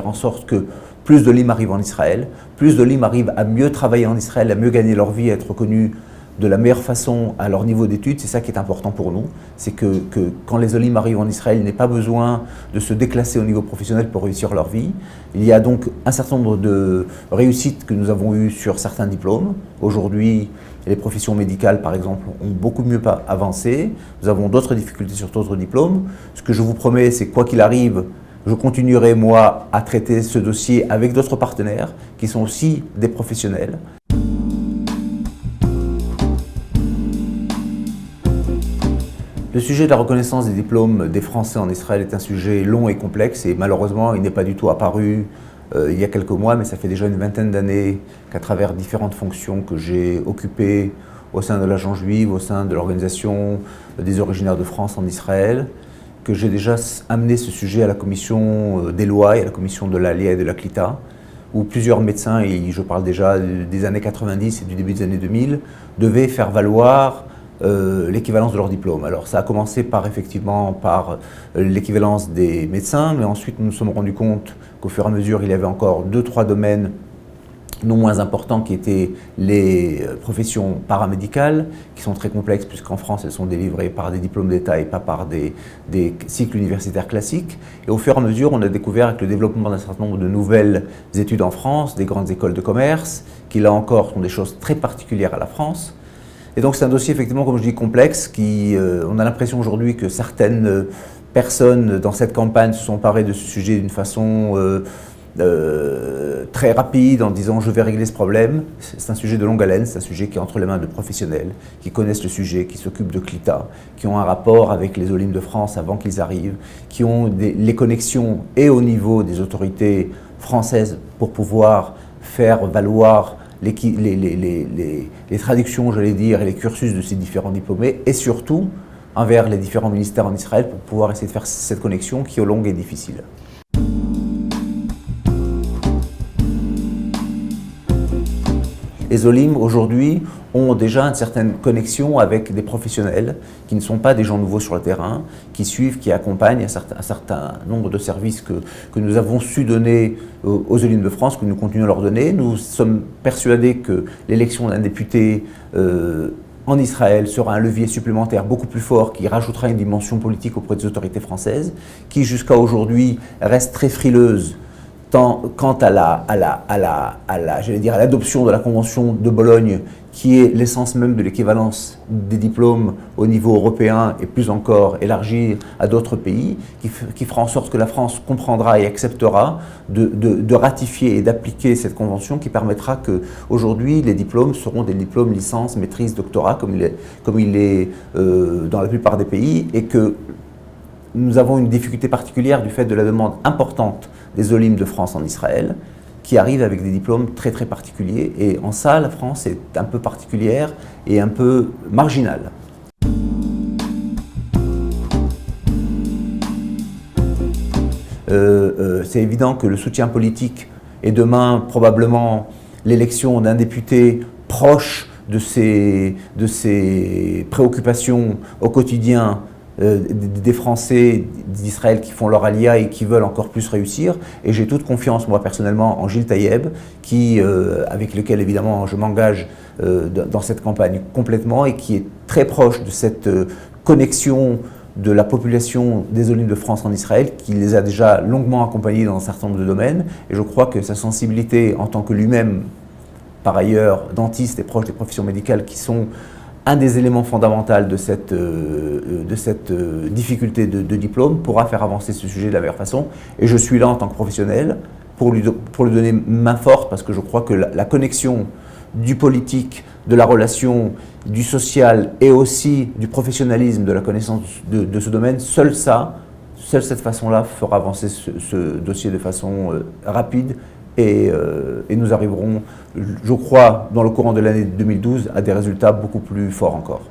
faire en sorte que plus d'Olim arrivent en Israël, plus d'Olim arrivent à mieux travailler en Israël, à mieux gagner leur vie, à être reconnus de la meilleure façon à leur niveau d'études. C'est ça qui est important pour nous, c'est que quand les Olim arrivent en Israël, il n'est pas besoin de se déclasser au niveau professionnel pour réussir leur vie. Il y a donc un certain nombre de réussites que nous avons eues sur certains diplômes. Aujourd'hui, les professions médicales, par exemple, ont beaucoup mieux avancé. Nous avons d'autres difficultés sur d'autres diplômes. Ce que je vous promets, c'est quoi qu'il arrive, je continuerai, moi, à traiter ce dossier avec d'autres partenaires qui sont aussi des professionnels. Le sujet de la reconnaissance des diplômes des Français en Israël est un sujet long et complexe et malheureusement, il n'est pas du tout apparu il y a quelques mois, mais ça fait déjà une vingtaine d'années qu'à travers différentes fonctions que j'ai occupées au sein de l'Agence juive, au sein de l'Organisation des originaires de France en Israël, que j'ai déjà amené ce sujet à la commission des lois et à la commission de l'Aliyah et de la Klita, où plusieurs médecins, et je parle déjà des années 90 et du début des années 2000, devaient faire valoir l'équivalence de leur diplôme. Alors ça a commencé effectivement par l'équivalence des médecins, mais ensuite nous nous sommes rendus compte qu'au fur et à mesure il y avait encore 2-3 domaines non moins importants qui étaient les professions paramédicales, qui sont très complexes puisqu'en France elles sont délivrées par des diplômes d'État et pas par des cycles universitaires classiques. Et au fur et à mesure on a découvert avec le développement d'un certain nombre de nouvelles études en France, des grandes écoles de commerce, qui là encore sont des choses très particulières à la France. Et donc c'est un dossier effectivement, comme je dis, complexe, on a l'impression aujourd'hui que certaines personnes dans cette campagne se sont emparées de ce sujet d'une façon très rapide en disant je vais régler ce problème. C'est un sujet de longue haleine, c'est un sujet qui est entre les mains de professionnels, qui connaissent le sujet, qui s'occupent de Klita, qui ont un rapport avec les Olim de France avant qu'ils arrivent, qui ont les connexions et au niveau des autorités françaises pour pouvoir faire valoir les traductions, j'allais dire, et les cursus de ces différents diplômés, et surtout envers les différents ministères en Israël pour pouvoir essayer de faire cette connexion qui, au long, est difficile. Les Olim, aujourd'hui, ont déjà une certaine connexion avec des professionnels qui ne sont pas des gens nouveaux sur le terrain, qui suivent, qui accompagnent un certain nombre de services que nous avons su donner aux Olim de France, que nous continuons à leur donner. Nous sommes persuadés que l'élection d'un député en Israël sera un levier supplémentaire beaucoup plus fort qui rajoutera une dimension politique auprès des autorités françaises, qui jusqu'à aujourd'hui reste très frileuse quant à l'adoption de la Convention de Bologne, qui est l'essence même de l'équivalence des diplômes au niveau européen et plus encore élargie à d'autres pays, qui fera en sorte que la France comprendra et acceptera de ratifier et d'appliquer cette convention qui permettra qu'aujourd'hui les diplômes seront des diplômes licence, maîtrise, doctorat comme il est dans la plupart des pays, et que nous avons une difficulté particulière du fait de la demande importante des Olim de France en Israël, qui arrivent avec des diplômes très très particuliers. Et en ça, la France est un peu particulière et un peu marginale. C'est évident que le soutien politique et demain probablement l'élection d'un député proche de ses préoccupations au quotidien des Français d'Israël qui font leur aliyah et qui veulent encore plus réussir. Et j'ai toute confiance, moi personnellement, en Gilles Taïeb, avec lequel évidemment je m'engage dans cette campagne complètement et qui est très proche de cette connexion de la population des Olim de France en Israël, qui les a déjà longuement accompagnés dans un certain nombre de domaines. Et je crois que sa sensibilité en tant que lui-même, par ailleurs, dentiste et proche des professions médicales qui sont un des éléments fondamentaux de cette difficulté de diplôme, pourra faire avancer ce sujet de la meilleure façon. Et je suis là en tant que professionnel pour lui donner main forte, parce que je crois que la connexion du politique, de la relation, du social et aussi du professionnalisme, de la connaissance de ce domaine, seule cette façon-là fera avancer ce dossier de façon rapide. Et nous arriverons, je crois, dans le courant de l'année 2012, à des résultats beaucoup plus forts encore.